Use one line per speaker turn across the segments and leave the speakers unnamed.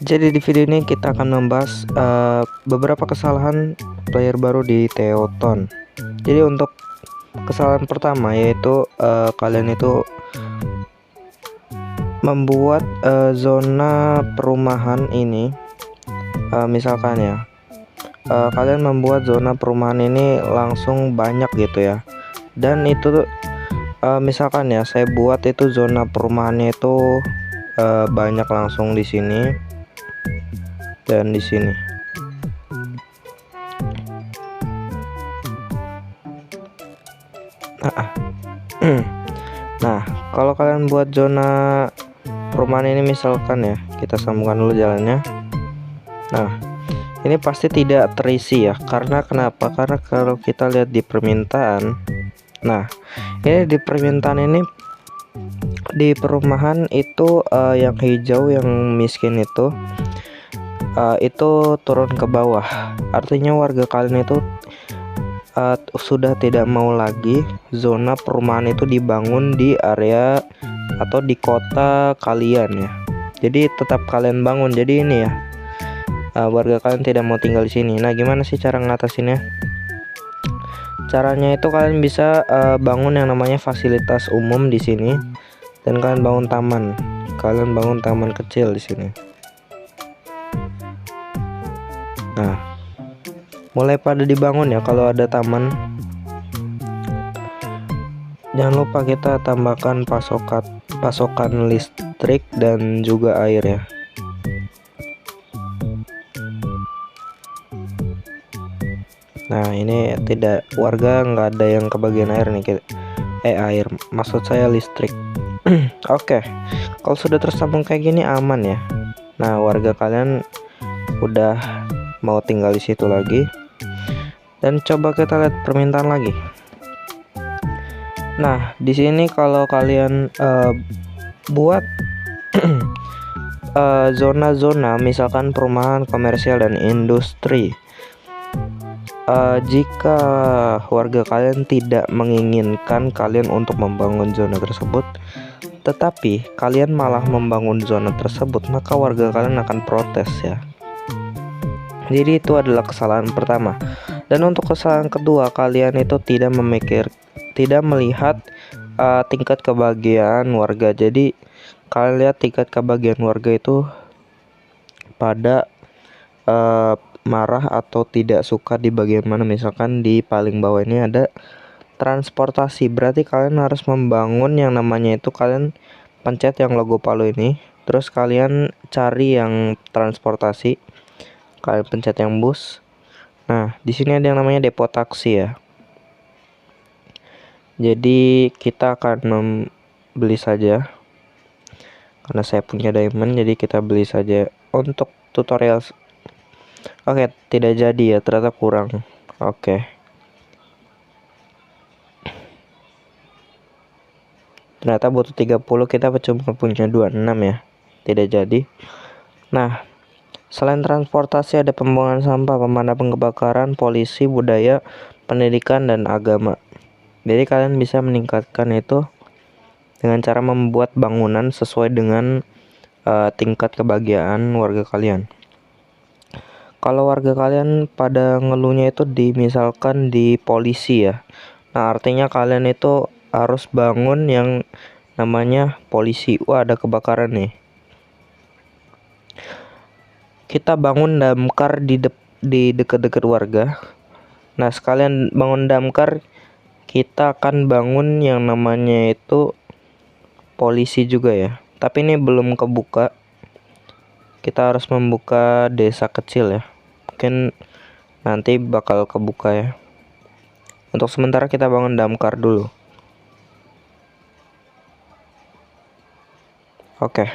Jadi di video ini kita akan membahas beberapa kesalahan player baru di Teoton. Jadi untuk kesalahan pertama yaitu kalian itu membuat zona perumahan ini, misalkan ya, kalian membuat zona perumahan ini langsung banyak gitu ya. Dan itu misalkan ya, saya buat itu zona perumahannya itu banyak langsung di sini dan di sini. Nah, kalau kalian buat zona perumahan ini misalkan ya, kita sambungkan dulu jalannya. Nah, ini pasti tidak terisi ya. Karena kenapa? Karena kalau kita lihat di permintaan, nah ini di permintaan ini, di perumahan itu yang hijau yang miskin itu turun ke bawah. Artinya warga kalian itu sudah tidak mau lagi zona perumahan itu dibangun di area atau di kota kalian ya. Jadi tetap kalian bangun. Jadi ini ya, warga kalian tidak mau tinggal di sini. Nah, gimana sih cara ngatasinnya? Caranya itu kalian bisa bangun yang namanya fasilitas umum di sini, dan kalian bangun taman. Kalian bangun taman kecil di sini. Nah, mulai pada dibangun ya kalau ada taman. Jangan lupa kita tambahkan pasokan listrik dan juga air ya. Nah, ini tidak, warga nggak ada yang kebagian air nih, air, maksud saya listrik. Oke, kalau sudah tersambung kayak gini aman ya. Nah, warga kalian udah mau tinggal di situ lagi. Dan coba kita lihat permintaan lagi. Nah, di sini kalau kalian buat zona-zona, misalkan perumahan, komersial, dan industri, jika warga kalian tidak menginginkan kalian untuk membangun zona tersebut, tetapi kalian malah membangun zona tersebut, maka warga kalian akan protes ya. Jadi itu adalah kesalahan pertama. Dan untuk kesalahan kedua, kalian itu tidak melihat tingkat kebahagiaan warga. Jadi kalian lihat tingkat kebahagiaan warga itu pada marah atau tidak suka di bagian mana. Misalkan di paling bawah ini ada transportasi, berarti kalian harus membangun yang namanya itu, kalian pencet yang logo Palu ini, terus kalian cari yang transportasi, kalian pencet yang bus. Nah, di sini ada yang namanya depo taksi ya. Jadi kita akan membeli saja, karena saya punya diamond, jadi kita beli saja untuk tutorial. Oke, tidak jadi ya, ternyata kurang. Oke. Ternyata butuh 30, kita cuma punya 26 ya. Tidak jadi. Nah, selain transportasi ada pembuangan sampah, pemadam kebakaran, polisi, budaya, pendidikan, dan agama. Jadi kalian bisa meningkatkan itu dengan cara membuat bangunan sesuai dengan tingkat kebahagiaan warga kalian. Kalau warga kalian pada ngeluhnya itu misalkan di polisi ya. Nah, artinya kalian itu harus bangun yang namanya polisi. Wah, ada kebakaran nih. Kita bangun damkar di dekat-dekat warga. Nah, sekalian bangun damkar, kita akan bangun yang namanya itu polisi juga ya. Tapi ini belum kebuka. Kita harus membuka desa kecil ya. Mungkin nanti bakal kebuka ya. Untuk sementara kita bangun damkar dulu. Oke.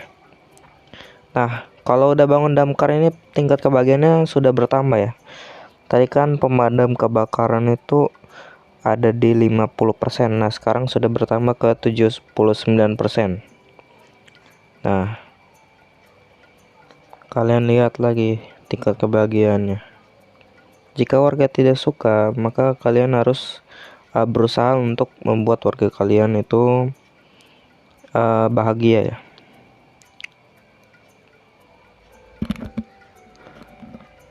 Nah, kalau udah bangun damkar ini tingkat kebahagiaannya sudah bertambah ya. Tadi kan pemadam kebakaran itu ada di 50%. Nah, sekarang sudah bertambah ke 79%. Nah, kalian lihat lagi tingkat kebahagiaannya. Jika warga tidak suka, maka kalian harus berusaha untuk membuat warga kalian itu bahagia ya.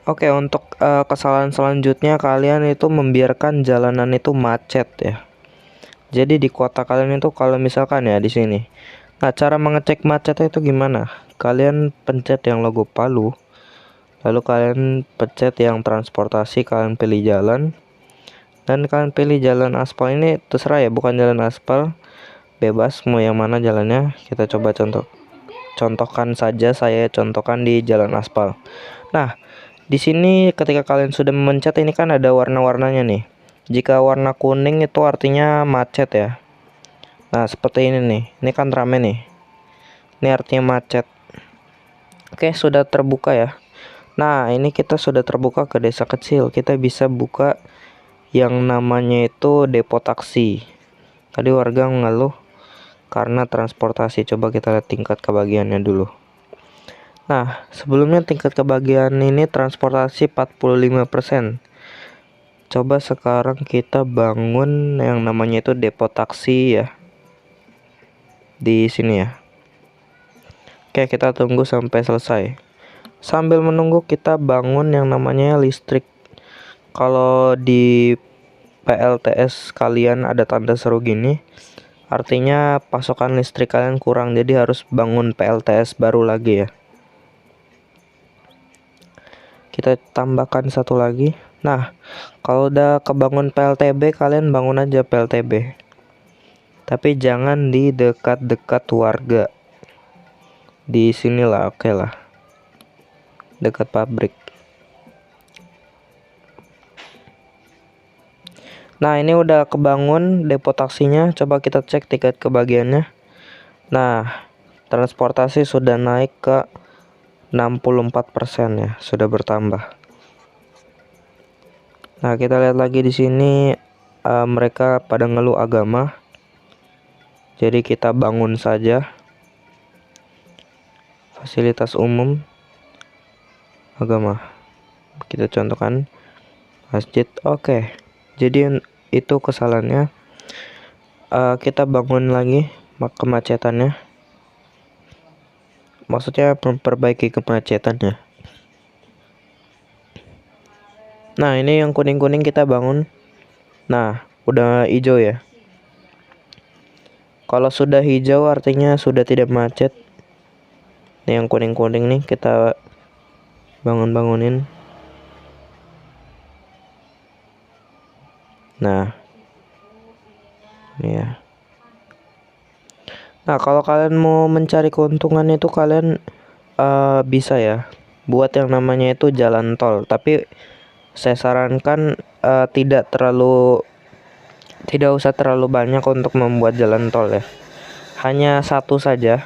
Oke, untuk kesalahan selanjutnya kalian itu membiarkan jalanan itu macet ya. Jadi di kota kalian itu kalau misalkan ya di sini. Nah, cara mengecek macetnya itu gimana? Kalian pencet yang logo Palu, lalu kalian pencet yang transportasi, kalian pilih jalan, dan kalian pilih jalan aspal. Ini terserah ya, bukan jalan aspal, bebas mau yang mana jalannya. Kita coba contohkan saja, saya contohkan di jalan aspal. Nah, di sini ketika kalian sudah memencet ini kan ada warna-warnanya nih. Jika warna kuning itu artinya macet ya. Nah, seperti ini nih. Ini kan rame nih. Ini artinya macet. Oke, sudah terbuka ya. Nah, ini kita sudah terbuka ke desa kecil. Kita bisa buka yang namanya itu depo taksi. Tadi warga mengeluh karena transportasi. Coba kita lihat tingkat kebahagiaannya dulu. Nah, sebelumnya tingkat kebahagiaan ini transportasi 45%. Coba sekarang kita bangun yang namanya itu depo taksi ya. Di sini ya. Oke, kita tunggu sampai selesai. Sambil menunggu kita bangun yang namanya listrik. Kalau di PLTS kalian ada tanda seru gini, artinya pasokan listrik kalian kurang, jadi harus bangun PLTS baru lagi ya. Kita tambahkan satu lagi. Nah, kalau udah kebangun PLTB, kalian bangun aja PLTB. Tapi jangan di dekat-dekat warga. Di sinilah, oke lah. Dekat pabrik. Nah, ini udah kebangun depo taksinya. Coba kita cek tingkat kebahagiaannya. Nah, transportasi sudah naik ke 64% ya, sudah bertambah. Nah, kita lihat lagi di sini mereka pada ngeluh agama. Jadi kita bangun saja fasilitas umum agama. Kita contohkan masjid. Oke. Jadi itu kesalahannya. Kita bangun lagi kemacetannya. Maksudnya memperbaiki kemacetannya. Nah, ini yang kuning-kuning kita bangun. Nah, udah hijau ya. Kalau sudah hijau artinya sudah tidak macet. Ini yang kuning-kuning nih kita bangunin. Nah, ini ya. Nah, kalau kalian mau mencari keuntungan itu kalian bisa ya buat yang namanya itu jalan tol. Tapi saya sarankan tidak usah terlalu banyak untuk membuat jalan tol ya. Hanya satu saja.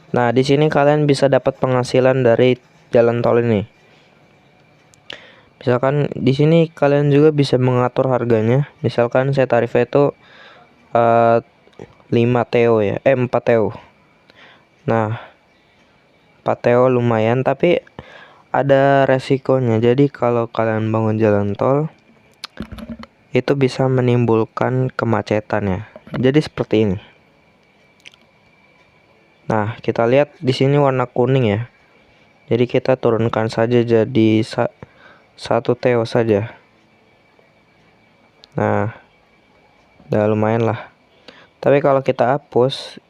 Nah, di sini kalian bisa dapat penghasilan dari jalan tol ini. Misalkan di sini kalian juga bisa mengatur harganya. Misalkan saya tarifnya itu 5 TO ya, 4 TO. Nah, 4 TO lumayan tapi ada resikonya. Jadi kalau kalian bangun jalan tol itu bisa menimbulkan kemacetan ya. Jadi seperti ini. Nah, kita lihat di sini warna kuning ya. Jadi kita turunkan saja jadi 1 TO saja. Nah, udah lumayan lah. Tapi kalau kita hapus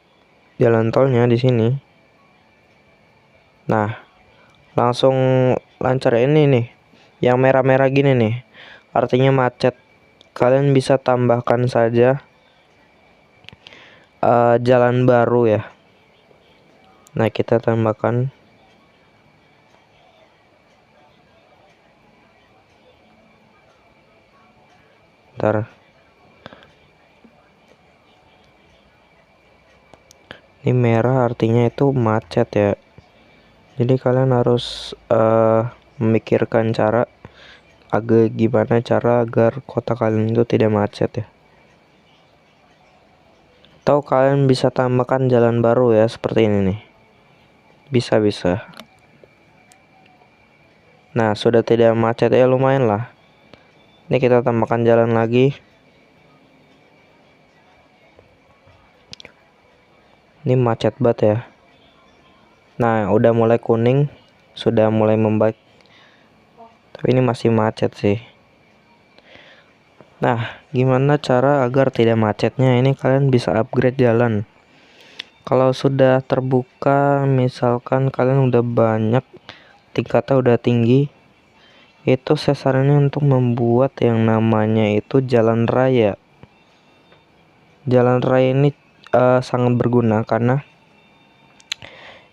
jalan tolnya di sini, nah langsung lancar ini nih. Yang merah-merah gini nih, artinya macet. Kalian bisa tambahkan saja jalan baru ya. Nah, kita tambahkan. Ntar. Ini merah artinya itu macet ya. Jadi kalian harus memikirkan gimana cara agar kota kalian itu tidak macet ya. Atau kalian bisa tambahkan jalan baru ya seperti ini nih. Bisa. Nah, sudah tidak macet ya, lumayan lah. Ini kita tambahkan jalan lagi. Ini macet banget ya. Nah, udah mulai kuning, sudah mulai membaik. Tapi ini masih macet sih. Nah, gimana cara agar tidak macetnya? Ini kalian bisa upgrade jalan. Kalau sudah terbuka, misalkan kalian udah banyak, tingkatnya udah tinggi, itu saya saranin untuk membuat yang namanya itu jalan raya. Jalan raya ini sangat berguna karena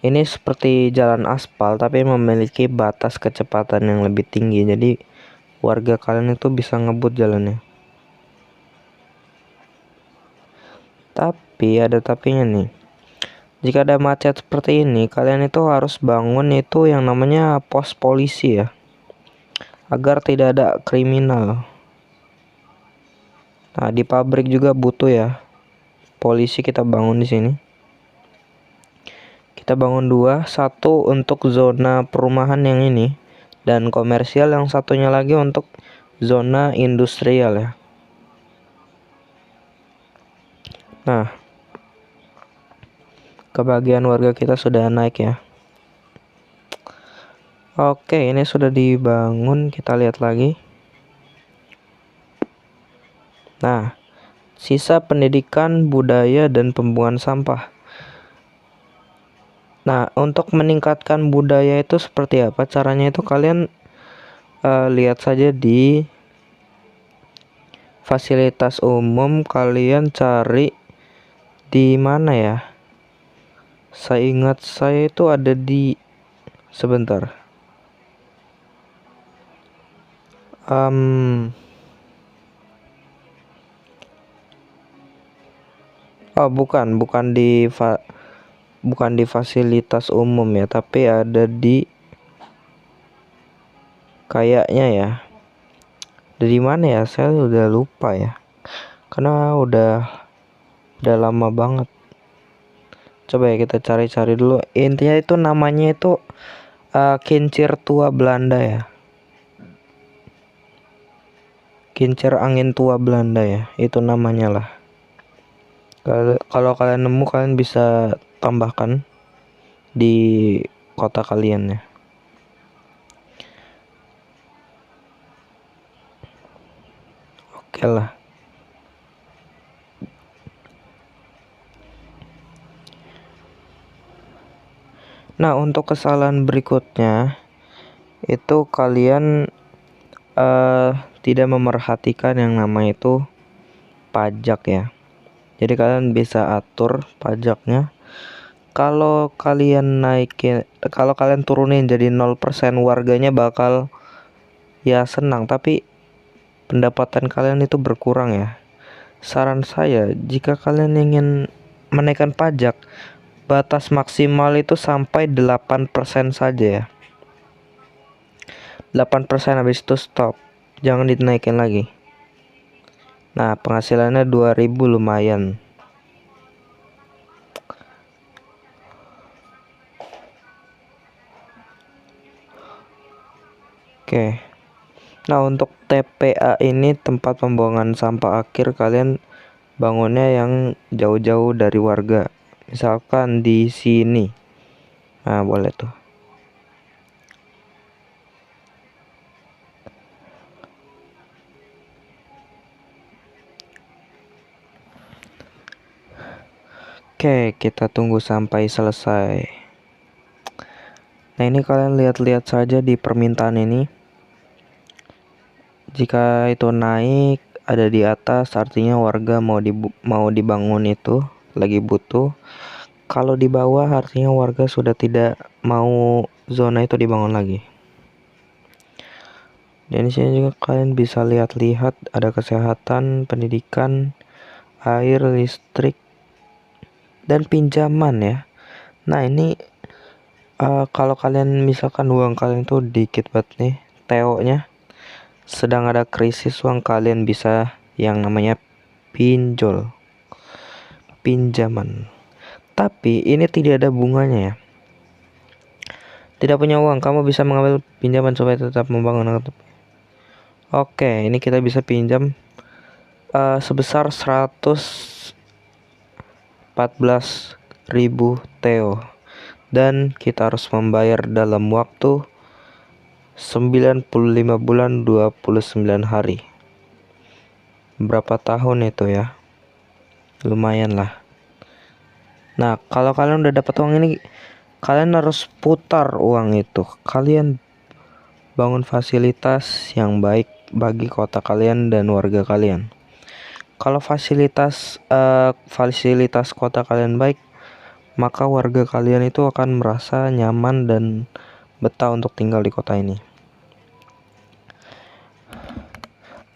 ini seperti jalan aspal tapi memiliki batas kecepatan yang lebih tinggi. Jadi warga kalian itu bisa ngebut jalannya. Tapi ada tapinya nih. Jika ada macet seperti ini, kalian itu harus bangun itu yang namanya pos polisi ya, agar tidak ada kriminal. Nah, di pabrik juga butuh ya polisi, kita bangun di sini. Kita bangun dua, satu untuk zona perumahan yang ini dan komersial, yang satunya lagi untuk zona industrial ya. Nah, kebagian warga kita sudah naik ya. Oke, ini sudah dibangun, kita lihat lagi. Nah, sisa pendidikan, budaya, dan pembuangan sampah. Nah, untuk meningkatkan budaya itu seperti apa caranya? Itu kalian lihat saja di fasilitas umum, kalian cari di mana ya? Saya ingat saya itu ada di sebentar. Oh, bukan di fasilitas umum ya, tapi ada di kayaknya ya. Dari mana ya? Saya udah lupa ya. Karena udah lama banget. Coba ya kita cari-cari dulu. Intinya itu namanya itu kincir tua Belanda ya. Kincir angin tua Belanda ya. Itu namanya lah. Kalau kalian nemu, kalian bisa tambahkan di kota kalian ya. Oke lah. Nah, untuk kesalahan berikutnya itu kalian tidak memerhatikan yang nama itu pajak ya. Jadi kalian bisa atur pajaknya. Kalau kalian turunin jadi 0%, warganya bakal ya senang, tapi pendapatan kalian itu berkurang ya. Saran saya, jika kalian ingin menaikkan pajak, batas maksimal itu sampai 8% saja ya. 8%, habis itu stop. Jangan dinaikin lagi. Nah, penghasilannya 2000 lumayan. Oke. Nah, untuk TPA ini, tempat pembuangan sampah akhir, kalian bangunnya yang jauh-jauh dari warga. Misalkan di sini. Nah, boleh tuh. Oke, kita tunggu sampai selesai. Nah, ini kalian lihat-lihat saja di permintaan ini. Jika itu naik ada di atas, artinya warga mau dibangun itu lagi butuh. Kalau di bawah artinya warga sudah tidak mau zona itu dibangun lagi. Dan di sini juga kalian bisa lihat-lihat ada kesehatan, pendidikan, air, listrik, dan pinjaman ya. Nah, ini kalau kalian misalkan uang kalian tuh dikit banget nih, TO-nya sedang ada krisis uang, kalian bisa yang namanya pinjaman. Tapi ini tidak ada bunganya ya. Tidak punya uang, kamu bisa mengambil pinjaman supaya tetap membangun. Oke, ini kita bisa pinjam sebesar 114.000 TO, dan kita harus membayar dalam waktu 95 bulan 29 hari. Berapa tahun itu ya? Lumayan lah. Nah, kalau kalian udah dapat uang ini, kalian harus putar uang itu. Kalian bangun fasilitas yang baik bagi kota kalian dan warga kalian. Kalau fasilitas kota kalian baik, maka warga kalian itu akan merasa nyaman dan betah untuk tinggal di kota ini.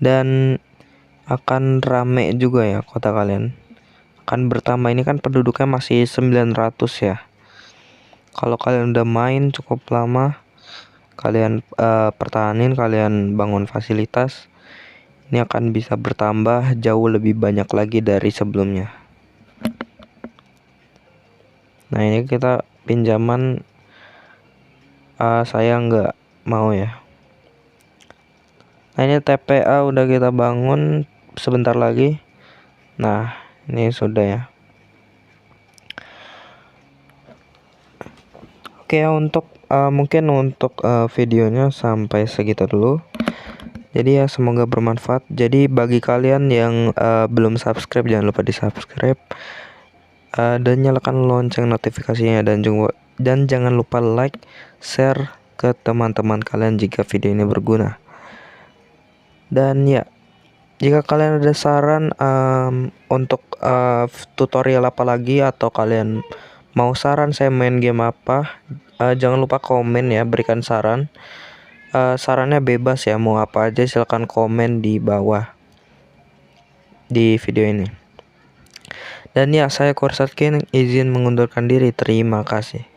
Dan akan rame juga ya kota kalian. Akan bertambah, ini kan penduduknya masih 900 ya. Kalau kalian udah main cukup lama, kalian pertahanin, kalian bangun fasilitas, ini akan bisa bertambah jauh lebih banyak lagi dari sebelumnya. Nah, ini kita pinjaman, saya nggak mau ya. Nah, ini TPA udah kita bangun sebentar lagi. Nah, ini sudah ya. Oke, untuk mungkin untuk videonya sampai segitu dulu. Jadi ya, semoga bermanfaat. Jadi bagi kalian yang belum subscribe, jangan lupa di subscribe, dan nyalakan lonceng notifikasinya, dan jangan lupa like, share ke teman-teman kalian jika video ini berguna. Dan ya, jika kalian ada saran untuk tutorial apa lagi, atau kalian mau saran saya main game apa, jangan lupa komen ya, berikan saran. Sarannya bebas ya, mau apa aja silahkan komen di bawah di video ini. Dan ya, saya Kursatkin izin mengundurkan diri. Terima kasih.